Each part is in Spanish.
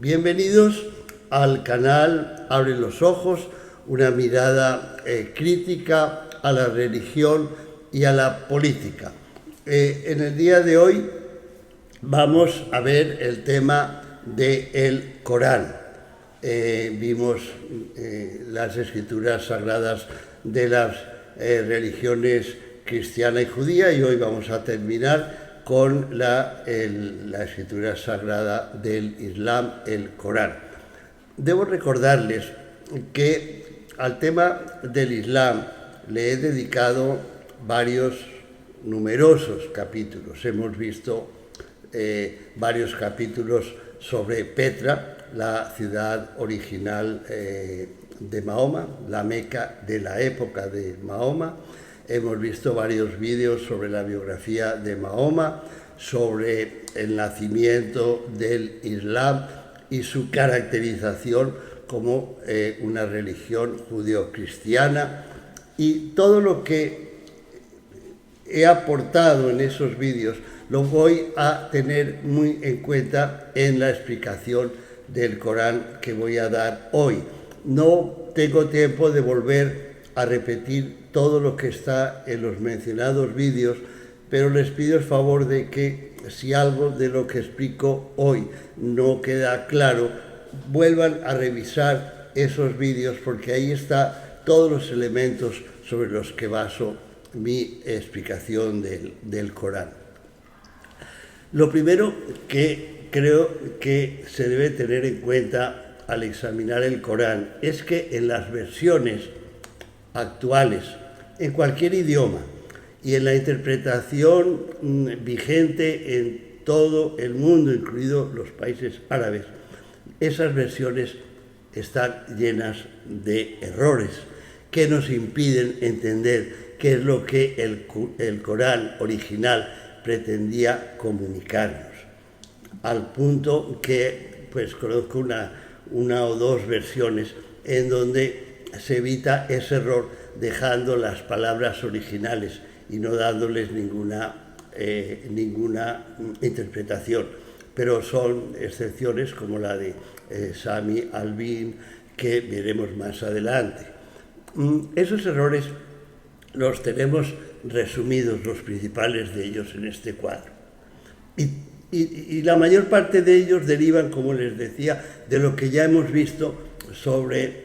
Bienvenidos al canal Abre los Ojos, una mirada crítica a la religión y a la política. En el día de hoy vamos a ver el tema del Corán. Vimos las escrituras sagradas de las religiones cristiana y judía, y hoy vamos a terminar con la escritura sagrada del Islam, el Corán. Debo recordarles que al tema del Islam le he dedicado numerosos capítulos. Hemos visto varios capítulos sobre Petra, la ciudad original de Mahoma, la Meca de la época de Mahoma. Hemos visto varios vídeos sobre la biografía de Mahoma, sobre el nacimiento del Islam y su caracterización como una religión judeocristiana, y todo lo que he aportado en esos vídeos lo voy a tener muy en cuenta en la explicación del Corán que voy a dar hoy. No tengo tiempo de volver a repetir todo lo que está en los mencionados vídeos, pero les pido el favor de que si algo de lo que explico hoy no queda claro, vuelvan a revisar esos vídeos, porque ahí están todos los elementos sobre los que baso mi explicación del Corán. Lo primero que creo que se debe tener en cuenta al examinar el Corán es que en las versiones actuales, en cualquier idioma, y en la interpretación vigente en todo el mundo, incluidos los países árabes, esas versiones están llenas de errores que nos impiden entender qué es lo que el Corán original pretendía comunicarnos. Al punto que conozco una o dos versiones en donde se evita ese error dejando las palabras originales y no dándoles ninguna interpretación, pero son excepciones como la de Sami Alvin, que veremos más adelante. Esos errores los tenemos resumidos, los principales de ellos, en este cuadro, y la mayor parte de ellos derivan, como les decía, de lo que ya hemos visto sobre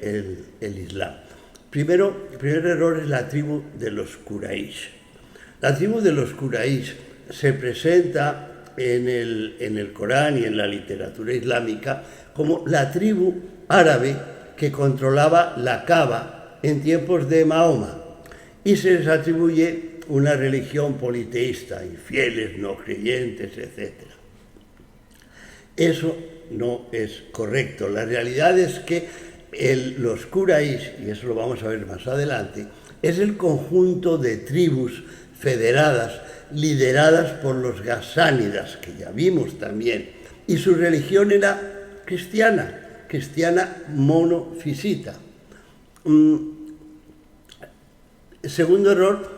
el Islam. El primer error es la tribu de los Quraysh. La tribu de los Quraysh se presenta en el Corán y en la literatura islámica como la tribu árabe que controlaba la Kaaba en tiempos de Mahoma, y se les atribuye una religión politeísta, infieles, no creyentes, etc. Eso no es correcto. La realidad es que los Quraysh, y eso lo vamos a ver más adelante, es el conjunto de tribus federadas lideradas por los gasánidas, que ya vimos también, y su religión era cristiana monofisita. Segundo error,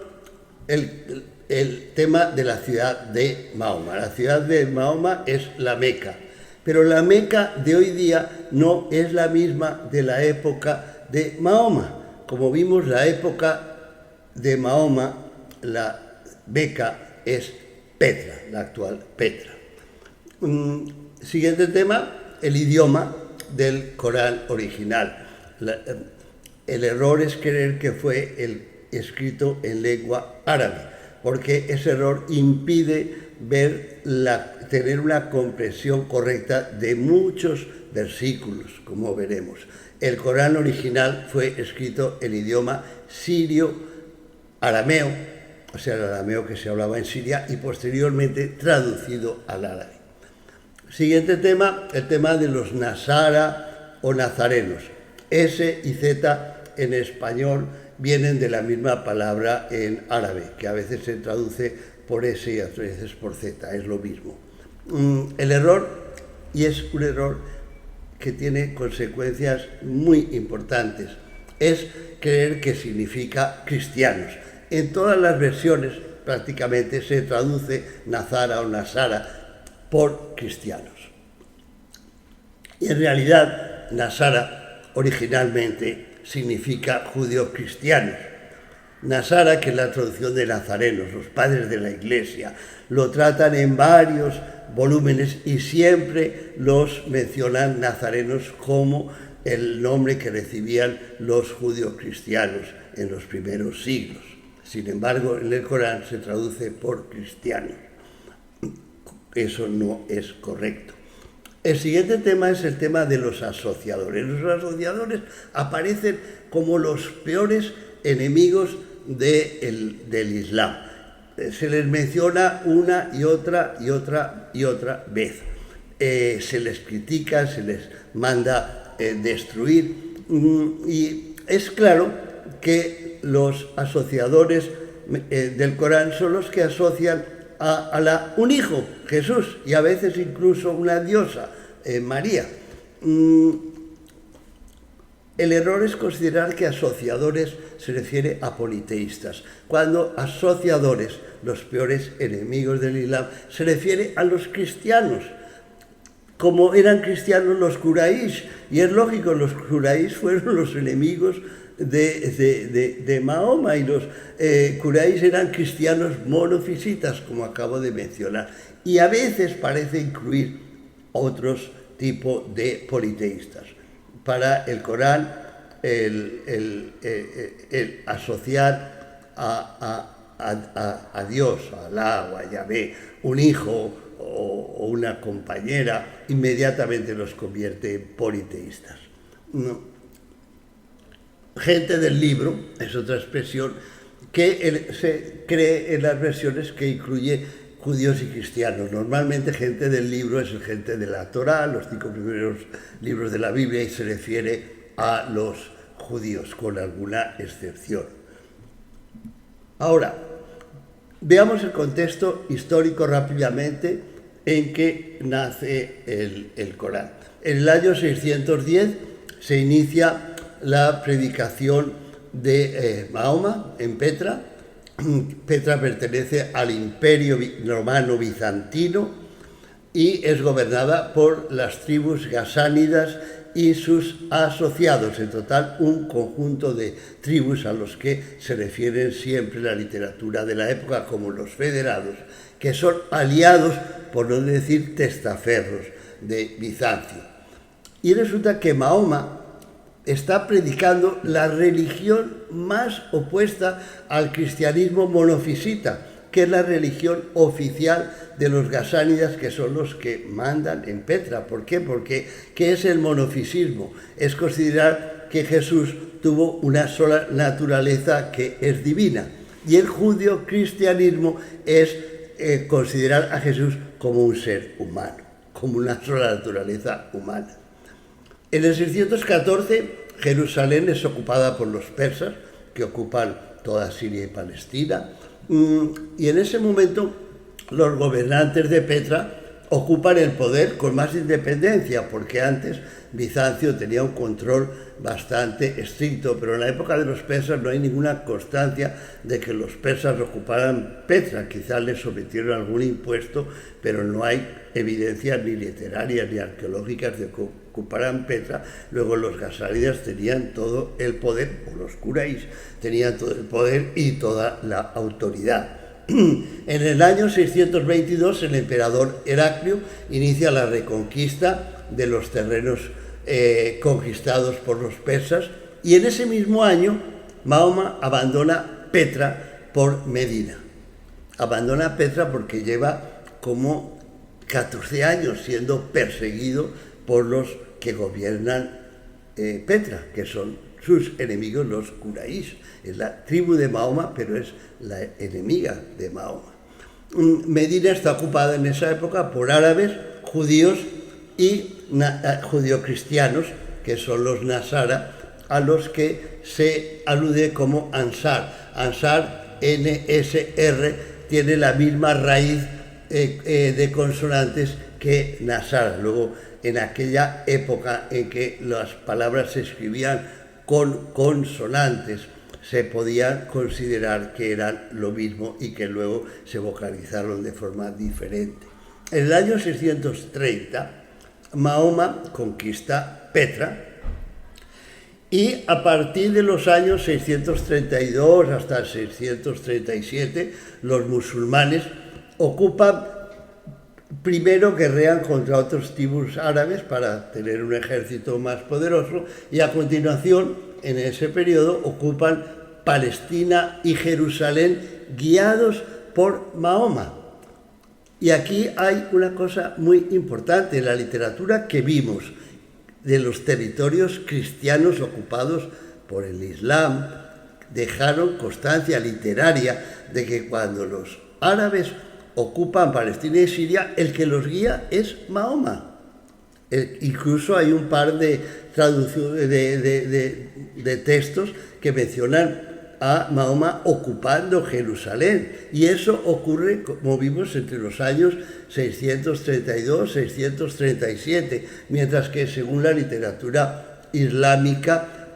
el tema de la ciudad de Mahoma. La ciudad de Mahoma es la Meca, pero la Meca de hoy día no es la misma de la época de Mahoma. Como vimos, la época de Mahoma, la Meca es Petra, la actual Petra. Siguiente tema, el idioma del Corán original. El error es creer que fue escrito en lengua árabe, porque ese error impide tener una comprensión correcta de muchos versículos, como veremos. El Corán original fue escrito en idioma sirio-arameo, o sea, el arameo que se hablaba en Siria, y posteriormente traducido al árabe. Siguiente tema, el tema de los nasara o nazarenos. S y Z en español vienen de la misma palabra en árabe, que a veces se traduce por S y a veces por Z, es lo mismo. El error, y es un error que tiene consecuencias muy importantes, es creer que significa cristianos. En todas las versiones prácticamente se traduce Nazara o Nasara por cristianos. Y en realidad, Nasara originalmente significa judíos cristianos. Nasara, que es la traducción de nazarenos, los padres de la Iglesia, lo tratan en varios volúmenes y siempre los mencionan nazarenos como el nombre que recibían los judíos cristianos en los primeros siglos. Sin embargo, en el Corán se traduce por cristianos. Eso no es correcto. El siguiente tema es el tema de los asociadores. Los asociadores aparecen como los peores enemigos del Islam. Se les menciona una y otra vez. Se les critica, se les manda destruir. Y es claro que los asociadores del Corán son los que asocian a un hijo, Jesús, y a veces incluso una diosa, María. El error es considerar que asociadores se refiere a politeístas, cuando asociadores, los peores enemigos del Islam, se refiere a los cristianos. Como eran cristianos los Quraysh, y es lógico, los Quraysh fueron los enemigos de Mahoma, y los Quraysh eran cristianos monofisitas, como acabo de mencionar, y a veces parece incluir otros tipos de politeístas. Para el Corán, el asociar a Dios, a Alá o a Yahvé, un hijo o una compañera, inmediatamente los convierte en politeístas. No. Gente del libro es otra expresión que se cree en las versiones que incluye judíos y cristianos. Normalmente gente del libro es gente de la Torá, los 5 primeros libros de la Biblia, y se refiere a los judíos, con alguna excepción. Ahora, veamos el contexto histórico rápidamente en que nace el Corán. En el año 610 se inicia la predicación de Mahoma en Petra. Petra pertenece al Imperio Romano Bizantino y es gobernada por las tribus gasánidas y sus asociados, en total un conjunto de tribus a los que se refieren siempre en la literatura de la época como los federados, que son aliados, por no decir testaferros, de Bizancio. Y resulta que Mahoma está predicando la religión más opuesta al cristianismo monofisita, que es la religión oficial de los gasánidas, que son los que mandan en Petra. ¿Por qué? Porque ¿qué es el monofisismo? Es considerar que Jesús tuvo una sola naturaleza que es divina. Y el judío-cristianismo es considerar a Jesús como un ser humano, como una sola naturaleza humana. En el 614, Jerusalén es ocupada por los persas, que ocupan toda Siria y Palestina, y en ese momento los gobernantes de Petra ocupan el poder con más independencia, porque antes Bizancio tenía un control bastante estricto, pero en la época de los persas no hay ninguna constancia de que los persas ocuparan Petra. Quizás les sometieron algún impuesto, pero no hay evidencias ni literarias ni arqueológicas de que ocuparan Petra. Luego los gasánidas tenían todo el poder, o los Quraysh tenían todo el poder y toda la autoridad. En el año 622 el emperador Heraclio inicia la reconquista de los terrenos conquistados por los persas, y en ese mismo año Mahoma abandona Petra por Medina. Abandona Petra porque lleva como 14 años siendo perseguido por los que gobiernan Petra, que son sus enemigos, los Quraysh. Es la tribu de Mahoma, pero es la enemiga de Mahoma. Medina está ocupada en esa época por árabes, judíos y judio-cristianos, que son los Nasara, a los que se alude como Ansar. Ansar, N-S-R, tiene la misma raíz de consonantes que Nasara. Luego, en aquella época en que las palabras se escribían con consonantes, se podía considerar que eran lo mismo y que luego se vocalizaron de forma diferente. En el año 630 Mahoma conquista Petra, y a partir de los años 632 hasta 637, los musulmanes ocupan, primero guerrean contra otros tribus árabes para tener un ejército más poderoso, y a continuación, en ese periodo, ocupan Palestina y Jerusalén guiados por Mahoma. Y aquí hay una cosa muy importante: en la literatura que vimos de los territorios cristianos ocupados por el Islam, dejaron constancia literaria de que cuando los árabes ocupan Palestina y Siria, el que los guía es Mahoma. Incluso hay un par de de textos que mencionan a Mahoma ocupando Jerusalén, y eso ocurre, como vimos, entre los años 632 y 637, mientras que según la literatura islámica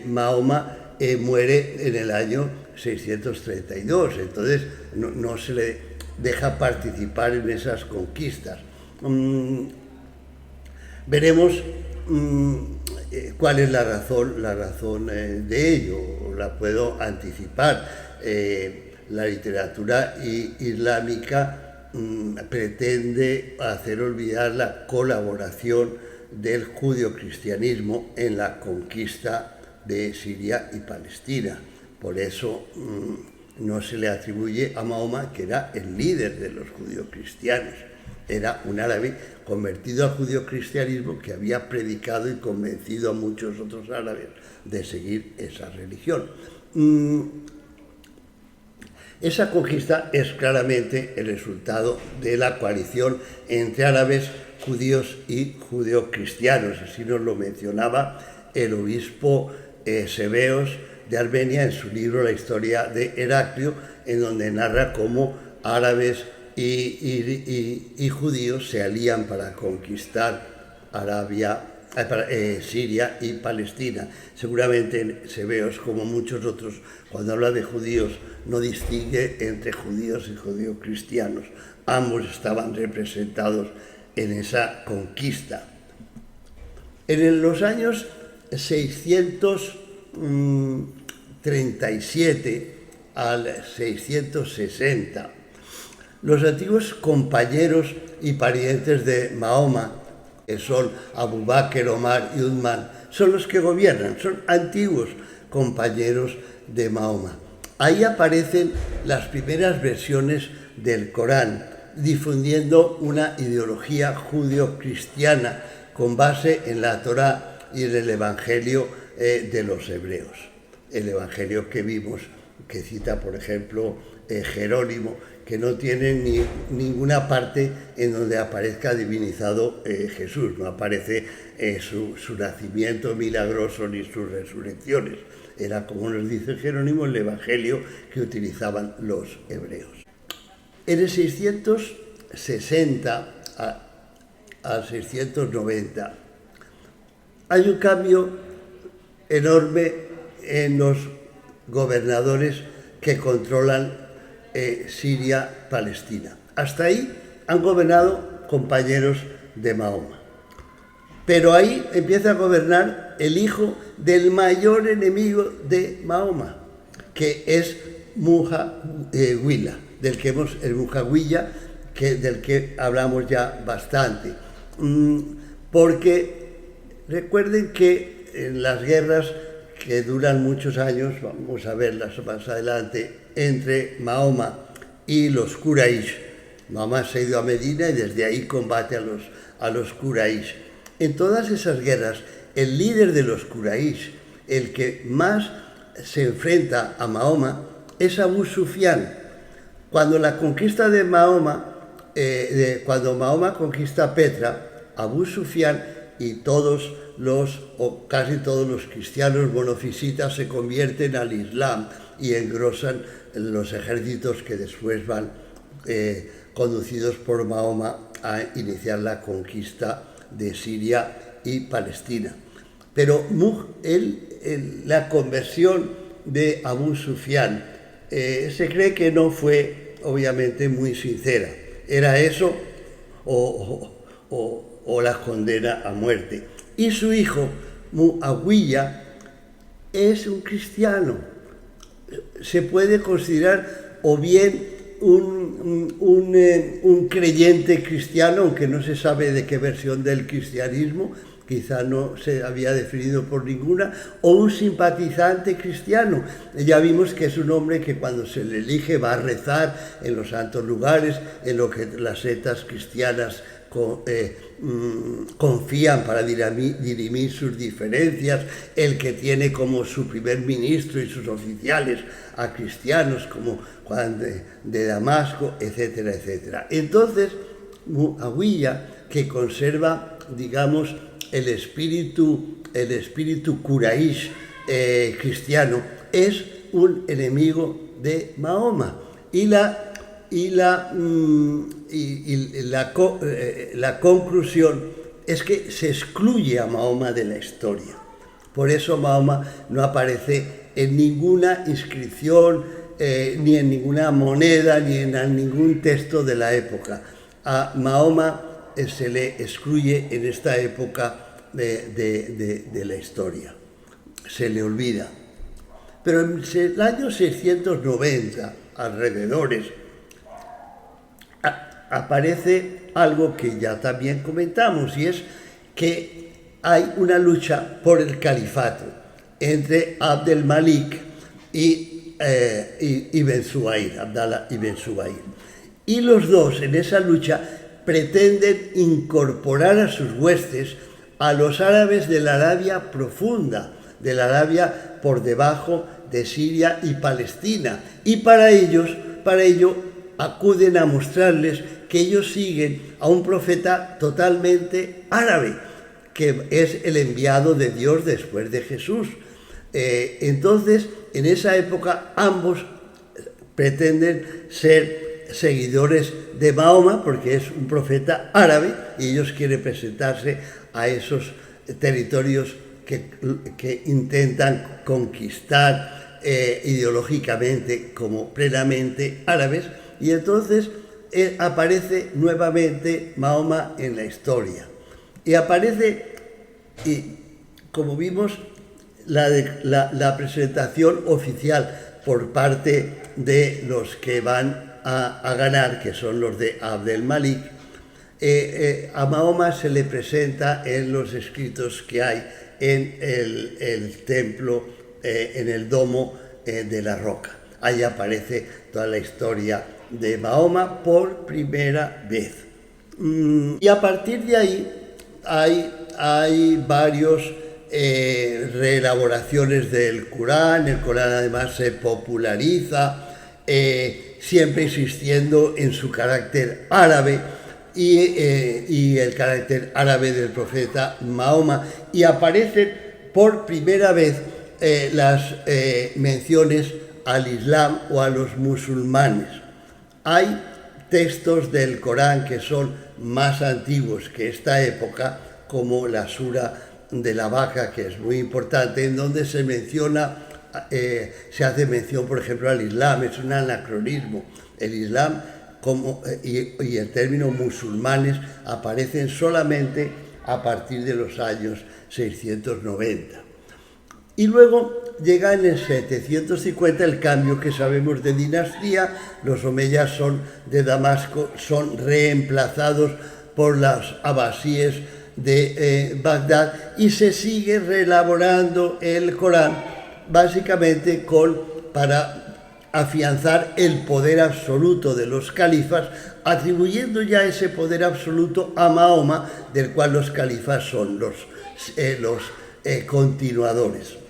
Mahoma muere en el año 632, entonces no se le deja participar en esas conquistas. Veremos cuál es la razón de ello. La puedo anticipar. La literatura islámica pretende hacer olvidar la colaboración del judio-cristianismo en la conquista de Siria y Palestina. Por eso no se le atribuye a Mahoma, que era el líder de los judio-cristianos. Era un árabe convertido al judio-cristianismo que había predicado y convencido a muchos otros árabes de seguir esa religión. Esa conquista es claramente el resultado de la coalición entre árabes, judíos y judeocristianos. Así nos lo mencionaba el obispo Sebeos de Armenia en su libro La historia de Heraclio, en donde narra cómo árabes y judíos se alían para conquistar Siria y Palestina. Seguramente Sebeos, como muchos otros, cuando habla de judíos, no distingue entre judíos y judeocristianos. Ambos estaban representados en esa conquista. En los años 637 al 660, los antiguos compañeros y parientes de Mahoma, que son Abu Bakr, Omar y Uthman, son los que gobiernan, son antiguos compañeros de Mahoma. Ahí aparecen las primeras versiones del Corán, difundiendo una ideología judío-cristiana con base en la Torá y en el Evangelio de los hebreos. El Evangelio que vimos, que cita, por ejemplo, Jerónimo, que no tiene ninguna parte en donde aparezca divinizado Jesús, no aparece su nacimiento milagroso ni sus resurrecciones. Era, como nos dice Jerónimo, el evangelio que utilizaban los hebreos. En el 660 al 690 hay un cambio enorme en los gobernadores que controlan Siria-Palestina. Hasta ahí han gobernado compañeros de Mahoma. Pero ahí empieza a gobernar el hijo del mayor enemigo de Mahoma, que es Mujawiya, del que hablamos ya bastante. Porque recuerden que en las guerras que duran muchos años, vamos a verlas más adelante, entre Mahoma y los Quraysh. Mahoma se ha ido a Medina y desde ahí combate a los Quraysh. En todas esas guerras, el líder de los Quraysh, el que más se enfrenta a Mahoma, es Abu Sufyan. Cuando la conquista de Mahoma, cuando Mahoma conquista Petra, Abu Sufyan y casi todos los cristianos monofisitas se convierten al Islam y engrosan los ejércitos que después van conducidos por Mahoma a iniciar la conquista de Siria y Palestina. Pero la conversión de Abu Sufyan se cree que no fue obviamente muy sincera. Era eso o o la condena a muerte. Y su hijo, Muawiyah, es un cristiano. Se puede considerar o bien un creyente cristiano, aunque no se sabe de qué versión del cristianismo, quizá no se había definido por ninguna, o un simpatizante cristiano. Ya vimos que es un hombre que cuando se le elige va a rezar en los santos lugares, en lo que las sectas cristianas confían para dirimir sus diferencias, el que tiene como su primer ministro y sus oficiales a cristianos como Juan de Damasco, etcétera, etcétera. Entonces, Muawiyah, que conserva, digamos, el espíritu Quraysh cristiano, es un enemigo de Mahoma. La conclusión es que se excluye a Mahoma de la historia. Por eso Mahoma no aparece en ninguna inscripción, ni en ninguna moneda, ni en ningún texto de la época. A Mahoma se le excluye en esta época de la historia. Se le olvida. Pero en el año 690, alrededores, aparece algo que ya también comentamos, y es que hay una lucha por el califato entre Abd el-Malik y Ibn Zubayr, Abdallah ibn Zubayr. Y los dos en esa lucha pretenden incorporar a sus huestes a los árabes de la Arabia profunda, de la Arabia por debajo de Siria y Palestina. Y para ello acuden a mostrarles que ellos siguen a un profeta totalmente árabe, que es el enviado de Dios después de Jesús. Entonces, en esa época, ambos pretenden ser seguidores de Mahoma, porque es un profeta árabe, y ellos quieren presentarse a esos territorios que intentan conquistar ideológicamente como plenamente árabes. Y entonces aparece nuevamente Mahoma en la historia. Y aparece, como vimos, la presentación oficial por parte de los que van a ganar, que son los de Abd el-Malik. A Mahoma se le presenta en los escritos que hay en el templo, en el domo de la roca. Ahí aparece toda la historia de Mahoma por primera vez. Y a partir de ahí hay varios reelaboraciones del Corán. El Corán además se populariza, siempre insistiendo en su carácter árabe y el carácter árabe del profeta Mahoma. Y aparecen por primera vez las menciones al Islam o a los musulmanes. Hay textos del Corán que son más antiguos que esta época, como la Sura de la Vaca, que es muy importante, en donde se menciona, se hace mención, por ejemplo, al Islam. Es un anacronismo. El Islam y el término musulmanes aparecen solamente a partir de los años 690. Y luego llega en el 750 el cambio que sabemos de dinastía. Los omeyas de Damasco son reemplazados por los abasíes de Bagdad, y se sigue reelaborando el Corán, básicamente para afianzar el poder absoluto de los califas, atribuyendo ya ese poder absoluto a Mahoma, del cual los califas son los continuadores.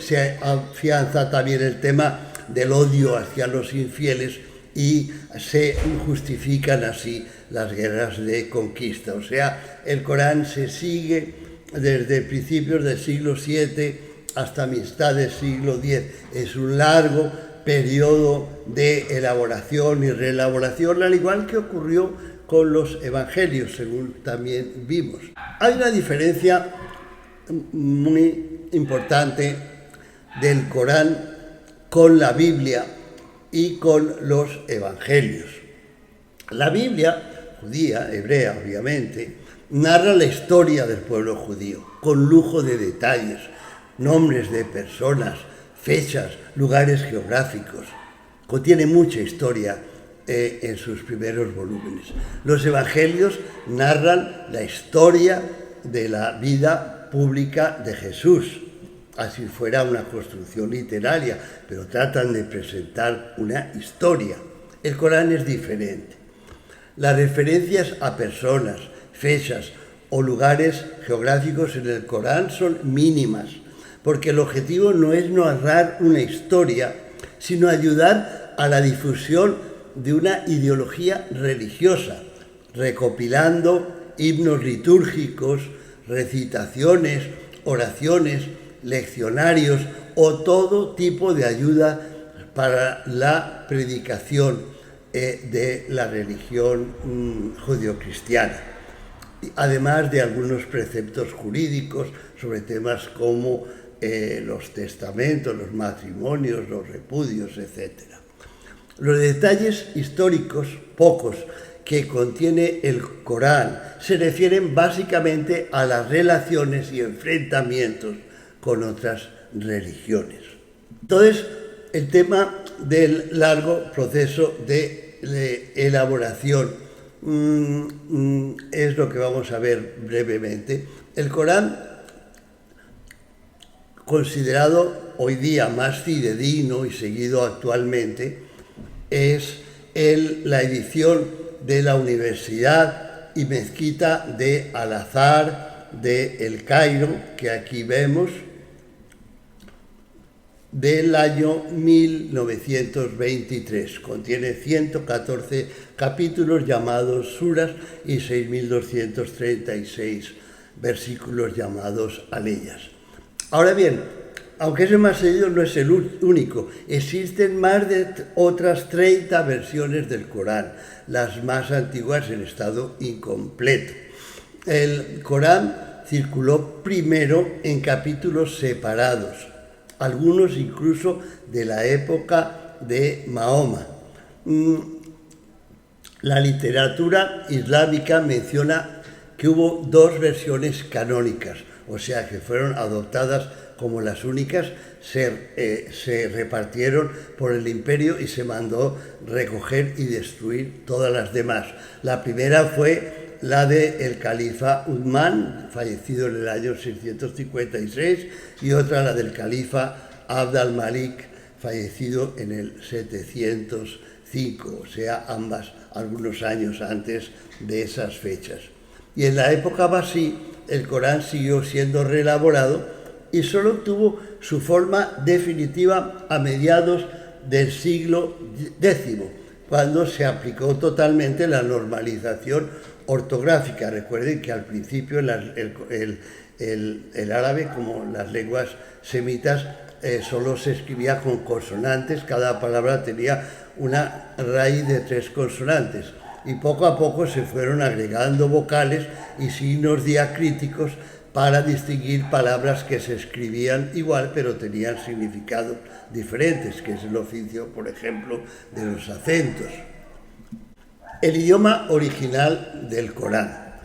Se afianza también el tema del odio hacia los infieles y se justifican así las guerras de conquista. O sea, el Corán se sigue desde principios del siglo VII hasta mitad del siglo X. Es un largo periodo de elaboración y reelaboración, al igual que ocurrió con los evangelios, según también vimos. Hay una diferencia muy importante del Corán con la Biblia y con los evangelios. La Biblia, judía, hebrea obviamente, narra la historia del pueblo judío, con lujo de detalles, nombres de personas, fechas, lugares geográficos. Contiene mucha historia en sus primeros volúmenes. Los evangelios narran la historia de la vida pública de Jesús, así fuera una construcción literaria, pero tratan de presentar una historia. El Corán es diferente. Las referencias a personas, fechas o lugares geográficos en el Corán son mínimas, porque el objetivo no es narrar una historia, sino ayudar a la difusión de una ideología religiosa, recopilando himnos litúrgicos, recitaciones, oraciones, leccionarios o todo tipo de ayuda para la predicación de la religión judio-cristiana, además de algunos preceptos jurídicos sobre temas como los testamentos, los matrimonios, los repudios, etc. Los detalles históricos, pocos, que contiene el Corán se refieren básicamente a las relaciones y enfrentamientos con otras religiones. Entonces, el tema del largo proceso de elaboración es lo que vamos a ver brevemente. El Corán, considerado hoy día más fidedigno y seguido actualmente, es la edición de la Universidad y Mezquita de Al-Azhar de El Cairo, que aquí vemos, del año 1923. Contiene 114 capítulos llamados suras y 6.236 versículos llamados aleyas. Ahora bien, aunque ese más seguido no es el único, existen más de otras 30 versiones del Corán, las más antiguas en estado incompleto. El Corán circuló primero en capítulos separados, algunos incluso de la época de Mahoma. La literatura islámica menciona que hubo dos versiones canónicas, o sea que fueron adoptadas como las únicas, se repartieron por el imperio y se mandó recoger y destruir todas las demás. La primera fue la del califa Uthman, fallecido en el año 656, y otra la del califa Abd al-Malik, fallecido en el 705, o sea, ambas algunos años antes de esas fechas. Y en la época Abasí, el Corán siguió siendo reelaborado y solo tuvo su forma definitiva a mediados del siglo X, cuando se aplicó totalmente la normalización ortográfica. Recuerden que al principio el árabe, como las lenguas semitas, solo se escribía con consonantes, cada palabra tenía una raíz de 3 consonantes, y poco a poco se fueron agregando vocales y signos diacríticos para distinguir palabras que se escribían igual pero tenían significados diferentes, que es el oficio, por ejemplo, de los acentos. El idioma original del Corán.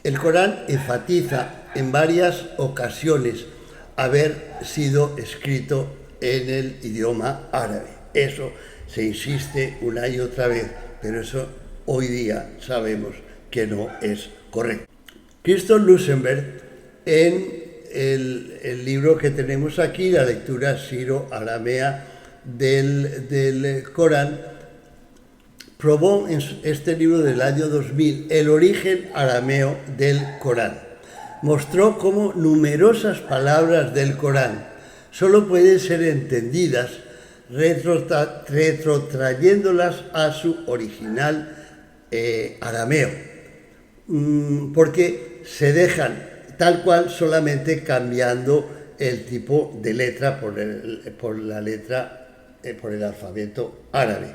El Corán enfatiza en varias ocasiones haber sido escrito en el idioma árabe. Eso se insiste una y otra vez, pero eso hoy día sabemos que no es correcto. Christoph Lusenberg, en el libro que tenemos aquí, la lectura siro-aramea del Corán, probó en este libro del año 2000 el origen arameo del Corán. Mostró cómo numerosas palabras del Corán solo pueden ser entendidas retrotrayéndolas a su original arameo, porque se dejan tal cual solamente cambiando el tipo de letra por el alfabeto árabe,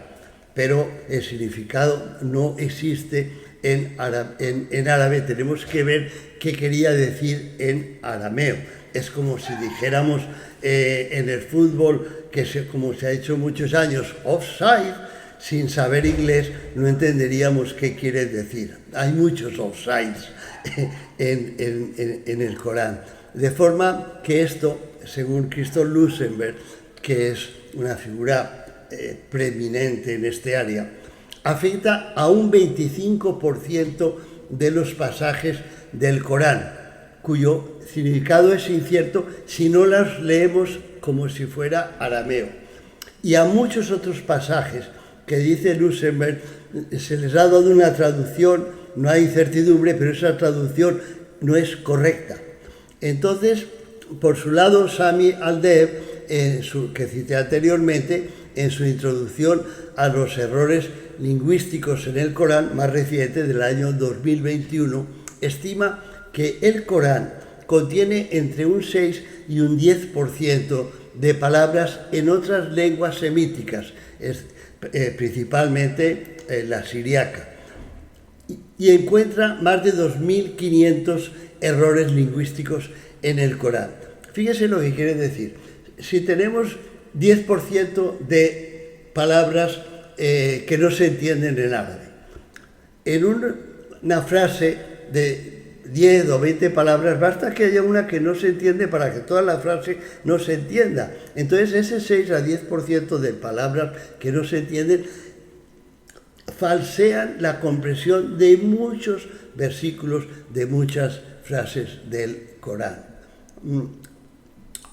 pero el significado no existe en árabe. Tenemos que ver qué quería decir en arameo. Es como si dijéramos en el fútbol, como se ha hecho muchos años, offside, sin saber inglés no entenderíamos qué quiere decir. Hay muchos offsides en el Corán. De forma que esto, según Christoph Lusenberg, que es una figura preeminente en este área, afecta a un 25% de los pasajes del Corán, cuyo significado es incierto si no las leemos como si fuera arameo. Y a muchos otros pasajes que dice Lusenberg se les ha dado una traducción, no hay incertidumbre, pero esa traducción no es correcta. Entonces, por su lado, Sami Al-Deeb, que cité anteriormente, en su introducción a los errores lingüísticos en el Corán, más reciente, del año 2021, estima que el Corán contiene entre un 6 y un 10% de palabras en otras lenguas semíticas, principalmente la siriaca, y encuentra más de 2.500 errores lingüísticos en el Corán. Fíjese lo que quiere decir. Si tenemos 10% de palabras que no se entienden en árabe, en una frase de 10 o 20 palabras, basta que haya una que no se entiende para que toda la frase no se entienda. Entonces, ese 6 a 10% de palabras que no se entienden falsean la comprensión de muchos versículos, de muchas frases del Corán.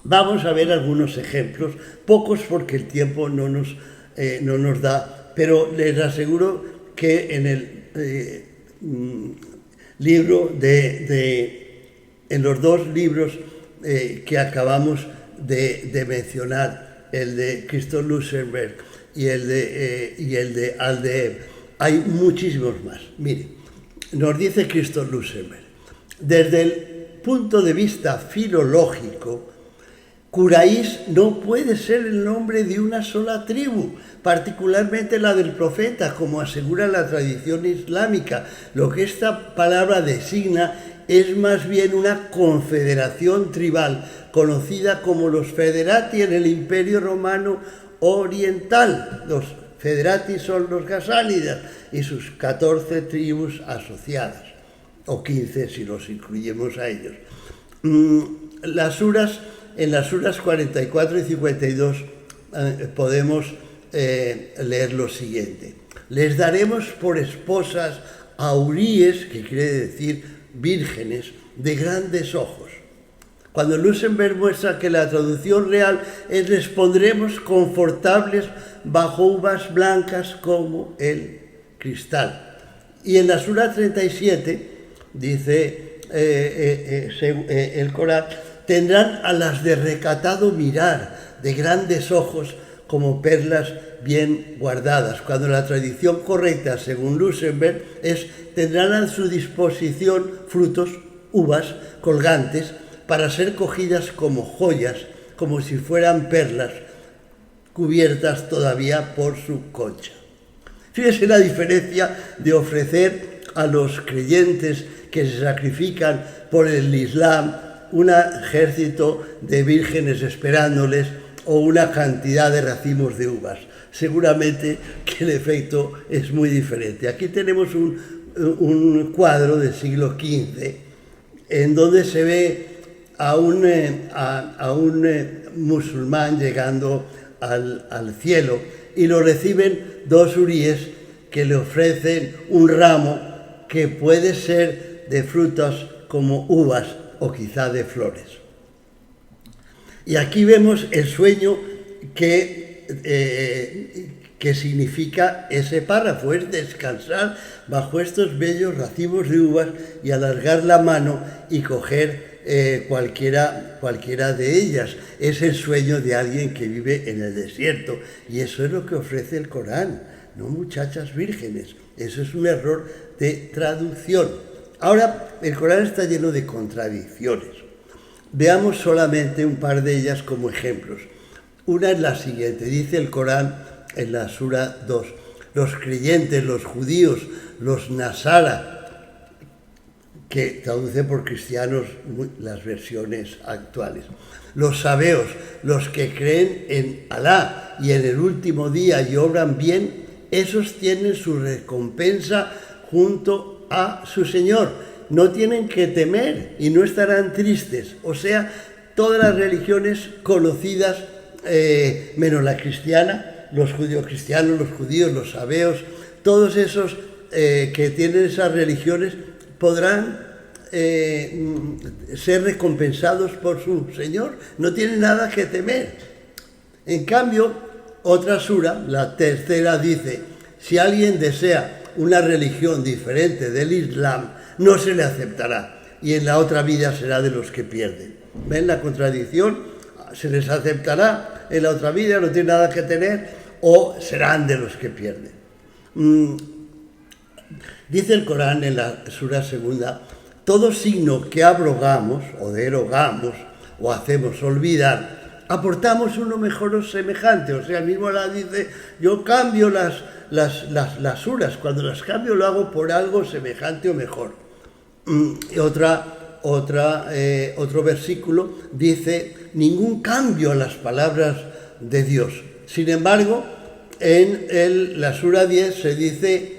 Vamos a ver algunos ejemplos, pocos porque el tiempo no nos da, pero les aseguro que en el libro en los dos libros que acabamos de mencionar, el de Christoph Lusenberg y el de Al-Deeb, hay muchísimos más. Mire, nos dice Christoph Lusenberg: desde el punto de vista filológico, Quraysh no puede ser el nombre de una sola tribu, particularmente la del profeta, como asegura la tradición islámica. Lo que esta palabra designa es más bien una confederación tribal, conocida como los Federati en el Imperio Romano Oriental. Los Federati son los gasánidas y sus 14 tribus asociadas, o 15 si los incluyemos a ellos. En las suras 44 y 52 podemos leer lo siguiente: les daremos por esposas a huríes, que quiere decir vírgenes, de grandes ojos. Cuando Lusenberg muestra que la traducción real es: les pondremos confortables bajo uvas blancas como el cristal. Y en la sura 37 dice el Corán: tendrán a las de recatado mirar, de grandes ojos como perlas bien guardadas. Cuando la tradición correcta, según Lusenberg, es: tendrán a su disposición frutos, uvas colgantes, para ser cogidas como joyas, como si fueran perlas, cubiertas todavía por su concha. Fíjese la diferencia de ofrecer a los creyentes que se sacrifican por el Islam un ejército de vírgenes esperándoles o una cantidad de racimos de uvas. Seguramente que el efecto es muy diferente. Aquí tenemos un cuadro del siglo XV en donde se ve a un musulmán llegando al cielo, y lo reciben dos huríes que le ofrecen un ramo que puede ser de frutas como uvas o quizá de flores. Y aquí vemos el sueño que significa ese párrafo: es descansar bajo estos bellos racimos de uvas y alargar la mano y coger cualquiera de ellas. Es el sueño de alguien que vive en el desierto, y eso es lo que ofrece el Corán, no muchachas vírgenes. Eso es un error de traducción. Ahora, el Corán está lleno de contradicciones. Veamos solamente un par de ellas como ejemplos. Una es la siguiente: dice el Corán en la sura 2: los creyentes, los judíos, los nasara, que traduce por cristianos las versiones actuales, los sabeos, los que creen en Alá y en el último día y obran bien, esos tienen su recompensa junto a su Señor. No tienen que temer y no estarán tristes. O sea, todas las religiones conocidas, menos la cristiana, los judio-cristianos, los judíos, los sabeos, todos esos que tienen esas religiones podrán ser recompensados por su Señor. No tienen nada que temer. En cambio, otra sura, la tercera, dice: si alguien desea una religión diferente del Islam, no se le aceptará, y en la otra vida será de los que pierden. ¿Ven la contradicción? Se les aceptará en la otra vida, no tiene nada que tener, o serán de los que pierden. Dice el Corán en la sura segunda: todo signo que abrogamos o derogamos o hacemos olvidar, aportamos uno mejor o semejante. O sea, el mismo Allah dice: yo cambio las suras, cuando las cambio lo hago por algo semejante o mejor. Y otro versículo dice: ningún cambio a las palabras de Dios. Sin embargo, en la sura 10 se dice: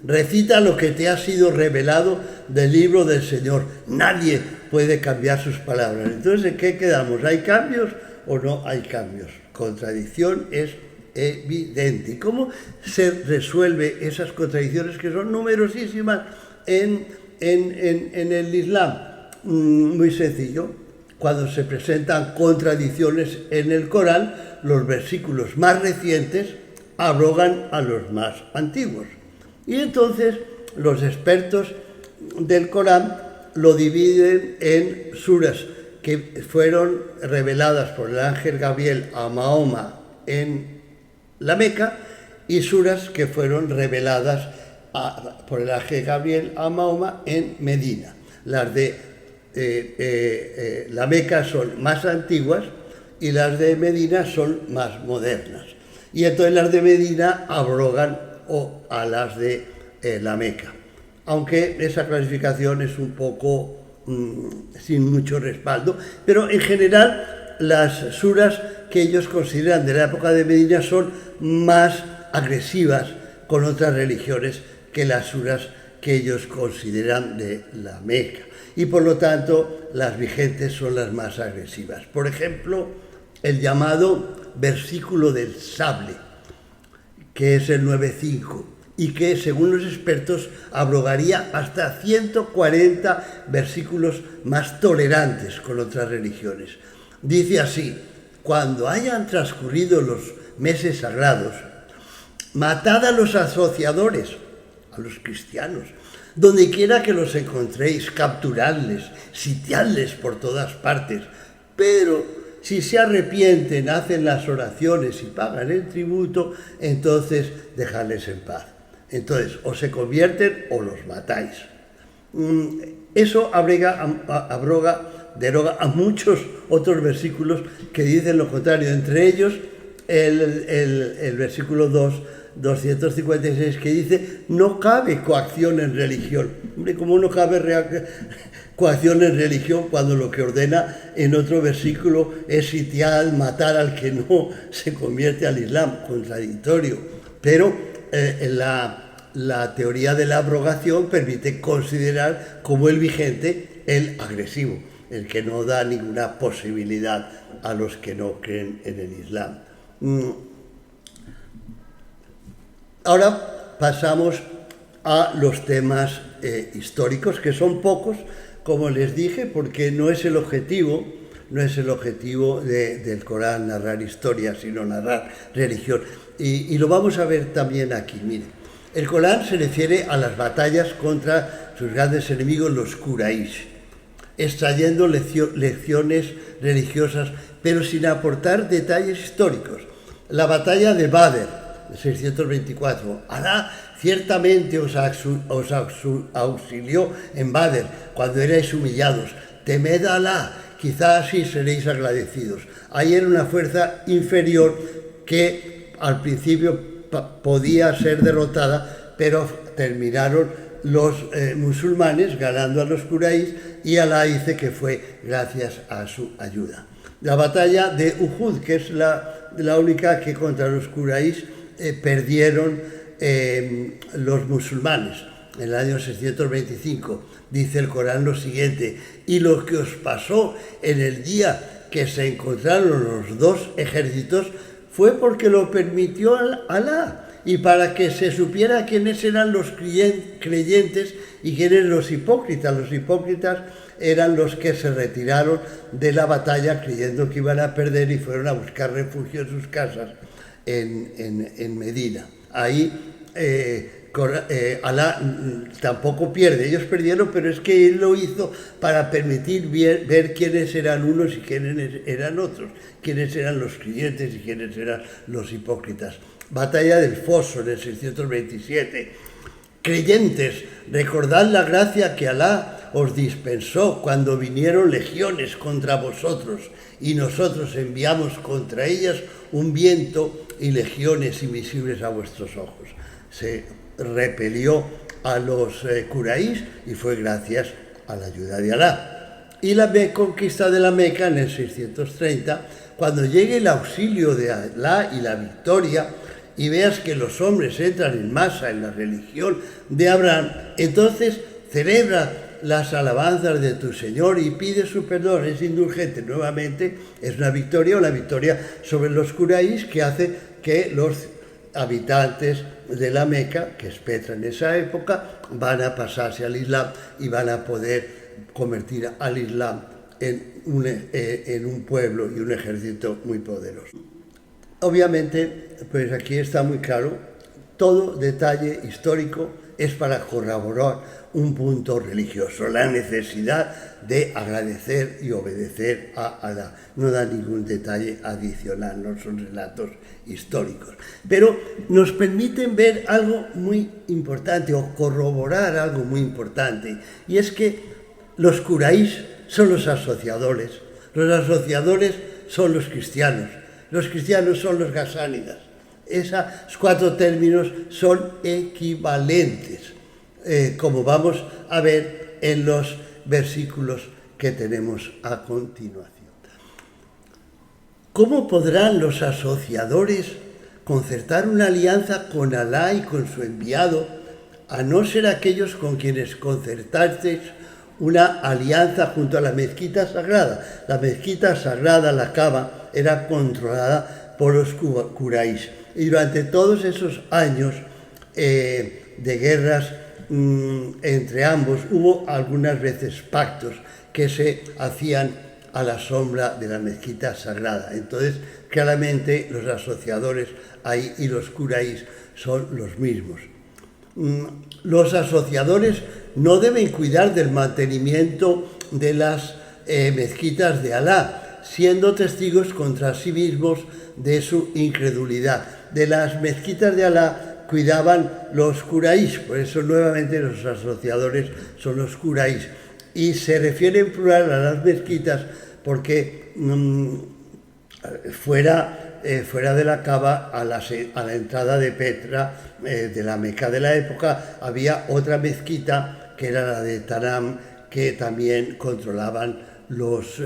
recita lo que te ha sido revelado del libro del Señor. Nadie puede cambiar sus palabras. Entonces, ¿en qué quedamos? ¿Hay cambios o no hay cambios? Contradicción es evidente. ¿Y cómo se resuelve esas contradicciones, que son numerosísimas en el Islam? Muy sencillo. Cuando se presentan contradicciones en el Corán, los versículos más recientes abrogan a los más antiguos. Y entonces los expertos del Corán lo dividen en suras que fueron reveladas por el ángel Gabriel a Mahoma en la Meca, y suras que fueron reveladas por el ángel Gabriel a Mahoma en Medina. Las de la Meca son más antiguas y las de Medina son más modernas. Y entonces las de Medina abrogan a las de la Meca. Aunque esa clasificación es un poco sin mucho respaldo, pero en general las suras que ellos consideran de la época de Medina son más agresivas con otras religiones que las suras que ellos consideran de la Meca. Y por lo tanto, las vigentes son las más agresivas. Por ejemplo, el llamado versículo del sable, que es el 9.5, y que, según los expertos, abrogaría hasta 140 versículos más tolerantes con otras religiones. Dice así: cuando hayan transcurrido los meses sagrados, matad a los asociadores, a los cristianos, donde quiera que los encontréis, capturadles, sitiadles por todas partes, pero si se arrepienten, hacen las oraciones y pagan el tributo, entonces dejadles en paz. Entonces, o se convierten o los matáis. Eso deroga a muchos otros versículos que dicen lo contrario. Entre ellos, el versículo 256, que dice: no cabe coacción en religión. Hombre, ¿cómo no cabe coacción en religión cuando lo que ordena en otro versículo es sitiar, matar al que no se convierte al Islam? Contradictorio. Pero la teoría de la abrogación permite considerar como el vigente el agresivo, el que no da ninguna posibilidad a los que no creen en el Islam. Ahora pasamos a los temas históricos, que son pocos, como les dije, porque no es el objetivo del Corán narrar historia, sino narrar religión. Y lo vamos a ver también aquí. Miren, el Corán se refiere a las batallas contra sus grandes enemigos, los Quraysh, extrayendo lecciones religiosas, pero sin aportar detalles históricos. La batalla de Badr, 624. Alá ciertamente os auxilió en Badr cuando erais humillados. Temed a Alá, quizás así seréis agradecidos. Ahí era una fuerza inferior que al principio podía ser derrotada, pero terminaron los musulmanes ganando a los Quraysh, y Alá dice que fue gracias a su ayuda. La batalla de Uhud, que es la única que contra los Quraysh perdieron los musulmanes. En el año 625 dice el Corán lo siguiente: y lo que os pasó en el día que se encontraron los dos ejércitos fue porque lo permitió Alá, y para que se supiera quiénes eran los creyentes y quiénes los hipócritas. Los hipócritas eran los que se retiraron de la batalla creyendo que iban a perder y fueron a buscar refugio en sus casas en Medina. Ahí Alá tampoco pierde. Ellos perdieron, pero es que Él lo hizo para permitir ver quiénes eran unos y quiénes eran otros, quiénes eran los creyentes y quiénes eran los hipócritas. Batalla del Foso en el 627. Creyentes, recordad la gracia que Alá os dispensó cuando vinieron legiones contra vosotros y nosotros enviamos contra ellas un viento y legiones invisibles a vuestros ojos. Se repelió a los Quraysh y fue gracias a la ayuda de Alá. Y la conquista de la Meca en el 630, cuando llegue el auxilio de Alá y la victoria, y veas que los hombres entran en masa en la religión de Abraham, entonces celebra las alabanzas de tu Señor y pide su perdón. Es indulgente. Nuevamente es una victoria sobre los Quraysh que hace que los habitantes de la Meca, que es Petra en esa época, van a pasarse al Islam y van a poder convertir al Islam en un pueblo y un ejército muy poderoso. Obviamente, pues aquí está muy claro, todo detalle histórico es para corroborar un punto religioso, la necesidad de agradecer y obedecer a Alá. No da ningún detalle adicional, no son relatos históricos. Pero nos permiten ver algo muy importante o corroborar algo muy importante, y es que los Quraysh son los asociadores son los cristianos son los gasánidas. Esos cuatro términos son equivalentes, como vamos a ver en los versículos que tenemos a continuación. ¿Cómo podrán los asociadores concertar una alianza con Alá y con su enviado, a no ser aquellos con quienes concertasteis una alianza junto a la mezquita sagrada? La mezquita sagrada, la Kaaba, era controlada por los Quraysh. Y durante todos esos años de guerras entre ambos, hubo algunas veces pactos que se hacían a la sombra de la mezquita sagrada. Entonces, claramente, los asociadores ahí y los Quraysh son los mismos. Los asociadores no deben cuidar del mantenimiento de las mezquitas de Alá, siendo testigos contra sí mismos de su incredulidad. De las mezquitas de Alá cuidaban los Quraysh, por eso nuevamente los asociadores son los Quraysh. Y se refiere en plural a las mezquitas porque fuera de la Kaaba, a la entrada de Petra, de la Meca de la época, había otra mezquita que era la de Tanam, que también controlaban los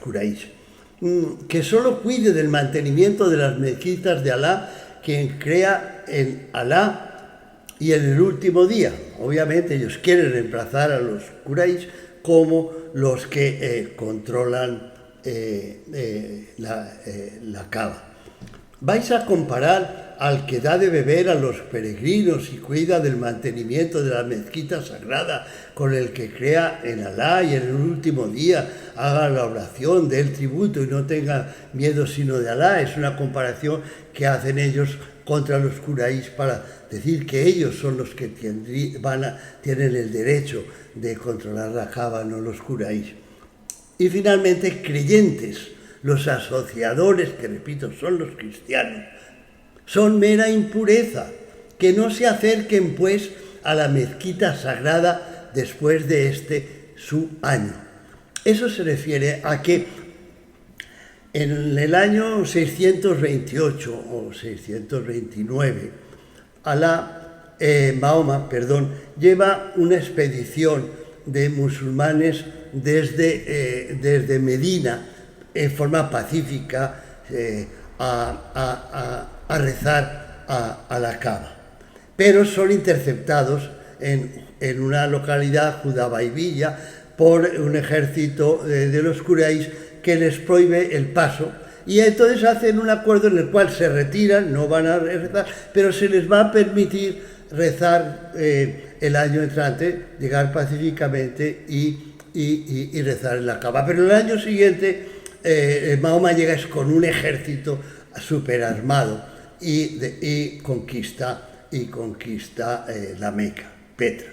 Quraysh. Que solo cuide del mantenimiento de las mezquitas de Alá quien crea en Alá y en el último día. Obviamente ellos quieren reemplazar a los Quraysh como los que controlan la Kaaba. ¿Vais a comparar al que da de beber a los peregrinos y cuida del mantenimiento de la mezquita sagrada con el que crea en Alá y en el último día haga la oración, dé el tributo y no tenga miedo sino de Alá? Es una comparación que hacen ellos contra los Quraysh para decir que ellos son los que tienen el derecho de controlar la Kaaba, no los Quraysh. Y finalmente, creyentes, los asociadores, que repito, son los cristianos, son mera impureza, que no se acerquen pues a la mezquita sagrada después de su año. Eso se refiere a que en el año 628 o 629, Mahoma lleva una expedición de musulmanes desde Medina en forma pacífica a rezar a la Kaaba, pero son interceptados en una localidad, Judabaibilla, por un ejército de los Quraysh que les prohíbe el paso, y entonces hacen un acuerdo en el cual se retiran, no van a rezar, pero se les va a permitir rezar el año entrante, llegar pacíficamente y rezar en la Kaaba. Pero el año siguiente Mahoma llega con un ejército superarmado y conquista la Meca, Petra.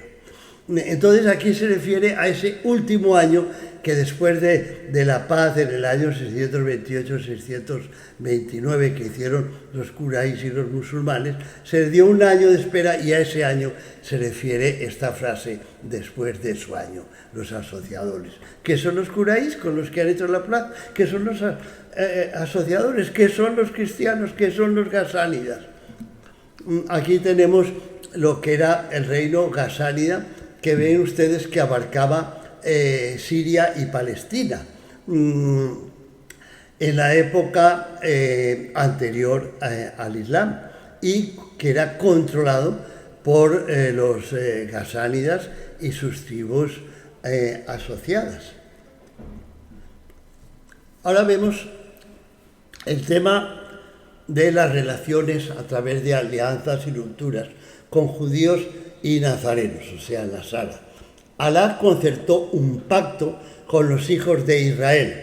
Entonces aquí se refiere a ese último año que después de la paz en el año 628-629 que hicieron los Quraysh y los musulmanes, se dio un año de espera, y a ese año se refiere esta frase, después de su año, los asociadores. ¿Qué son los Quraysh con los que han hecho la paz? ¿Qué son los asociadores? ¿Qué son los cristianos? ¿Qué son los gasánidas? Aquí tenemos lo que era el reino gasánida, que ven ustedes que abarcaba Siria y Palestina, en la época anterior al Islam, y que era controlado por los gasánidas y sus tribus asociadas. Ahora vemos el tema de las relaciones a través de alianzas y rupturas con judíos y nazarenos, o sea, Nasara. Alá concertó un pacto con los hijos de Israel,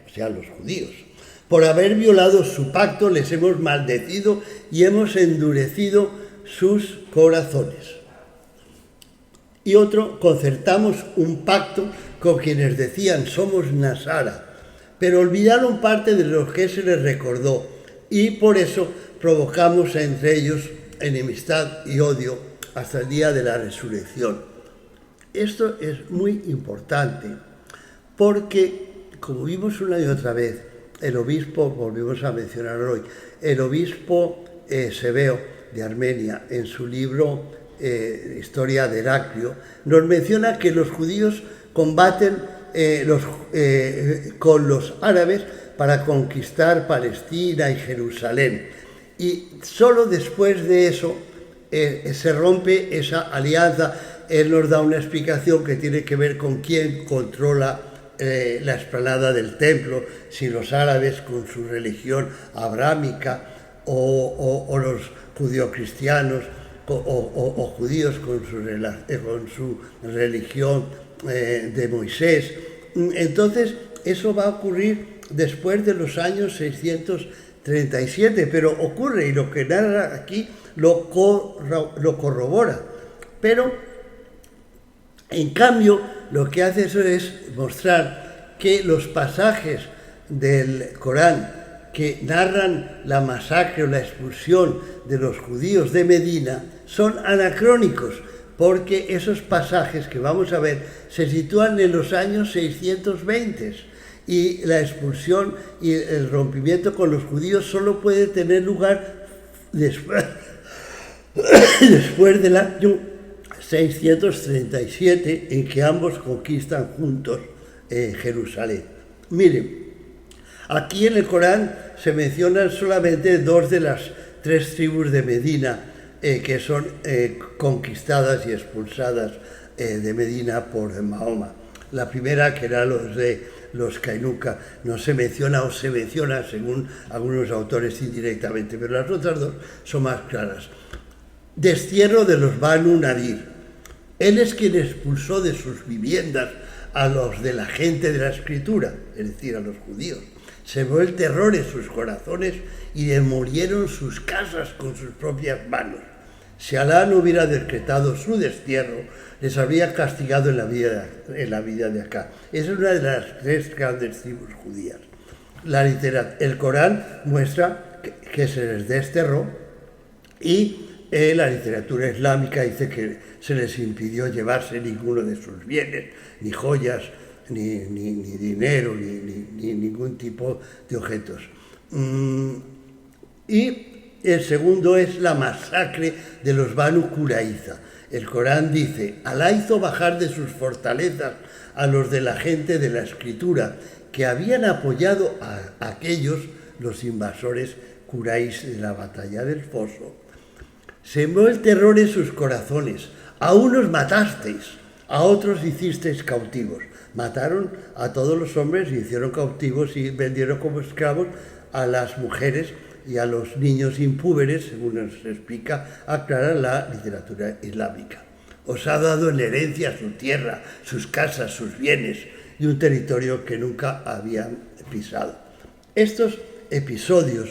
o sea, los judíos. Por haber violado su pacto les hemos maldecido y hemos endurecido sus corazones. Y otro, concertamos un pacto con quienes decían somos Nasara, pero olvidaron parte de lo que se les recordó, y por eso provocamos entre ellos enemistad y odio hasta el día de la resurrección. Esto es muy importante porque, como vimos una y otra vez, el obispo, volvemos a mencionar hoy, el obispo Sebeo de Armenia, en su libro Historia de Heraclio, nos menciona que los judíos combaten con los árabes para conquistar Palestina y Jerusalén. Y solo después de eso se rompe esa alianza. Él nos da una explicación que tiene que ver con quién controla la explanada del templo, si los árabes con su religión abrámica o los judio-cristianos o judíos con su religión de Moisés. Entonces, eso va a ocurrir después de los años 637, pero ocurre, y lo que narra aquí lo corrobora. Pero, en cambio, lo que hace eso es mostrar que los pasajes del Corán que narran la masacre o la expulsión de los judíos de Medina son anacrónicos, porque esos pasajes que vamos a ver se sitúan en los años 620 y la expulsión y el rompimiento con los judíos solo puede tener lugar después del año 637, en que ambos conquistan juntos Jerusalén. Miren, aquí en el Corán se mencionan solamente dos de las tres tribus de Medina que son conquistadas y expulsadas de Medina por Mahoma. La primera, que era los Kainuka, no se menciona, o se menciona según algunos autores indirectamente, pero las otras dos son más claras. Destierro de los Banu Nadir. Él es quien expulsó de sus viviendas a los de la gente de la Escritura, es decir, a los judíos. Sembró el terror en sus corazones y demolieron sus casas con sus propias manos. Si Alá no hubiera decretado su destierro, les habría castigado en la vida de acá. Esa es una de las tres grandes tribus judías. El Corán muestra que se les desterró, y la literatura islámica dice que se les impidió llevarse ninguno de sus bienes, ni joyas, ni dinero, ni ningún tipo de objetos. Y el segundo es la masacre de los Banu Qurayza. El Corán dice: Alá hizo bajar de sus fortalezas a los de la gente de la Escritura, que habían apoyado a aquellos, los invasores Quraysh de la batalla del Foso, Sembró el terror en sus corazones. A unos matasteis, a otros hicisteis cautivos. Mataron a todos los hombres y hicieron cautivos y vendieron como esclavos a las mujeres y a los niños impúberes, según nos explica aclara la literatura islámica. Os ha dado en herencia su tierra, sus casas, sus bienes y un territorio que nunca habían pisado. Estos episodios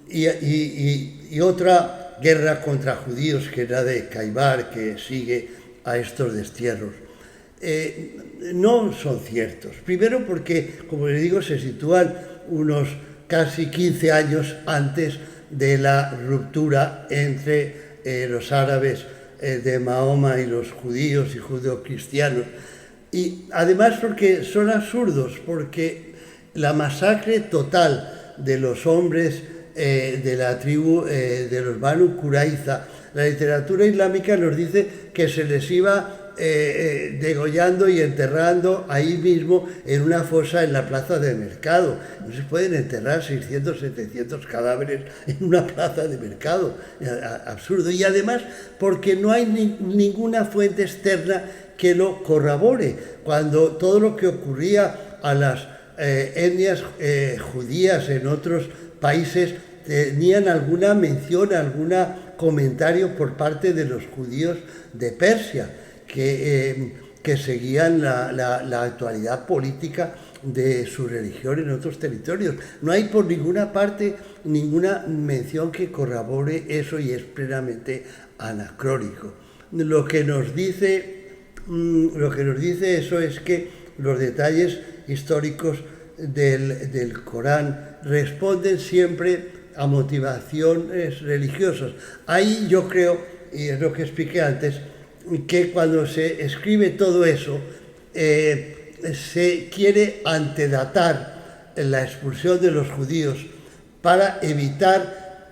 y otra guerra contra judíos, que era de Khaybar, que sigue a estos destierros, no son ciertos. Primero porque, como les digo, se sitúan unos casi 15 años antes de la ruptura entre los árabes de Mahoma y los judíos y judeocristianos. Y además porque son absurdos, porque la masacre total de los hombres de la tribu de los Banu Qurayza, la literatura islámica nos dice que se les iba degollando y enterrando ahí mismo en una fosa en la plaza de mercado. No se pueden enterrar 600, 700 cadáveres en una plaza de mercado. Absurdo. Y además porque no hay ninguna fuente externa que lo corrobore. Cuando todo lo que ocurría a las etnias judías en otros países tenían alguna mención, algún comentario por parte de los judíos de Persia, que seguían la actualidad política de su religión en otros territorios. No hay por ninguna parte ninguna mención que corrobore eso y es plenamente anacrónico. Lo que nos dice eso es que los detalles históricos del Corán responden siempre a motivaciones religiosas. Ahí yo creo, y es lo que expliqué antes, que cuando se escribe todo eso, se quiere antedatar la expulsión de los judíos para evitar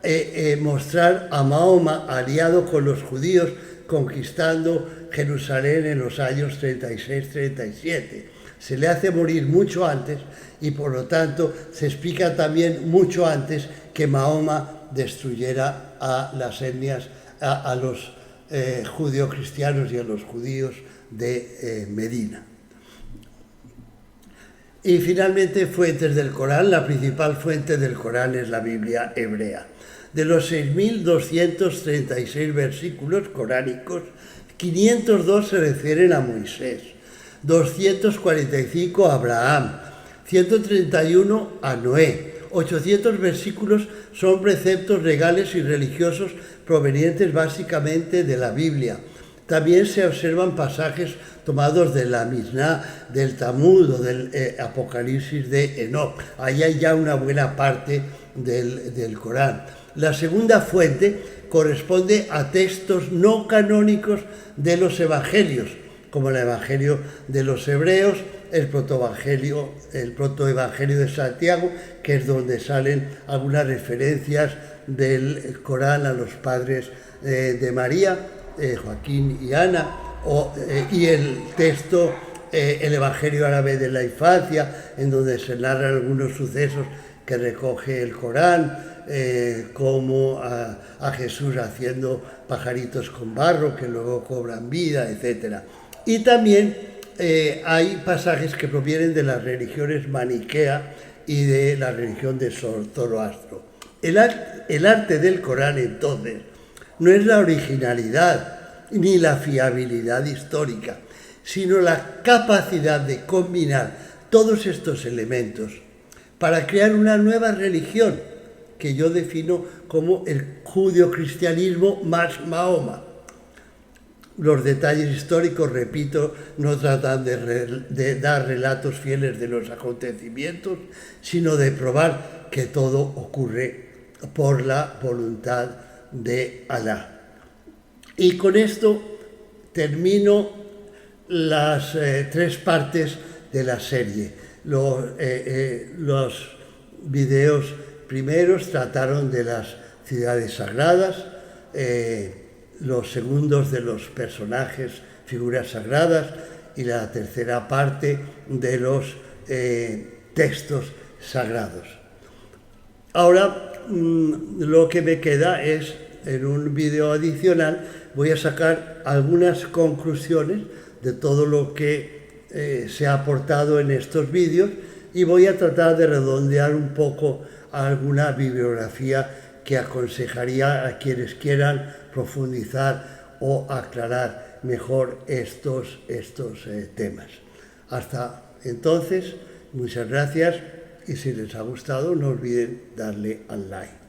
mostrar a Mahoma aliado con los judíos conquistando Jerusalén en los años 36-37. Se le hace morir mucho antes y por lo tanto se explica también mucho antes que Mahoma destruyera a las etnias, a los judio-cristianos y a los judíos de Medina. Y finalmente, fuentes del Corán. La principal fuente del Corán es la Biblia hebrea. De los 6.236 versículos coránicos, 502 se refieren a Moisés, 245 a Abraham, 131 a Noé. 800 versículos son preceptos legales y religiosos provenientes básicamente de la Biblia. También se observan pasajes tomados de la Misná, del Talmud o del Apocalipsis de Enoc. Ahí hay ya una buena parte del Corán. La segunda fuente corresponde a textos no canónicos de los evangelios, como el Evangelio de los Hebreos, el protoevangelio de Santiago, que es donde salen algunas referencias del Corán a los padres de María, Joaquín y Ana, y el texto, el Evangelio árabe de la infancia, en donde se narran algunos sucesos que recoge el Corán, como a Jesús haciendo pajaritos con barro que luego cobran vida, etc. Y también hay pasajes que provienen de las religiones maniquea y de la religión de Zoroastro. El arte del Corán, entonces, no es la originalidad ni la fiabilidad histórica, sino la capacidad de combinar todos estos elementos para crear una nueva religión que yo defino como el judio-cristianismo más Mahoma. Los detalles históricos, repito, no tratan de dar relatos fieles de los acontecimientos, sino de probar que todo ocurre por la voluntad de Alá. Y con esto termino las tres partes de la serie. Los videos primeros trataron de las ciudades sagradas, los segundos de los personajes, figuras sagradas, y la tercera parte de los textos sagrados. Ahora lo que me queda es, en un vídeo adicional, voy a sacar algunas conclusiones de todo lo que se ha aportado en estos vídeos y voy a tratar de redondear un poco alguna bibliografía que aconsejaría a quienes quieran profundizar o aclarar mejor estos temas. Hasta entonces, muchas gracias y si les ha gustado no olviden darle al like.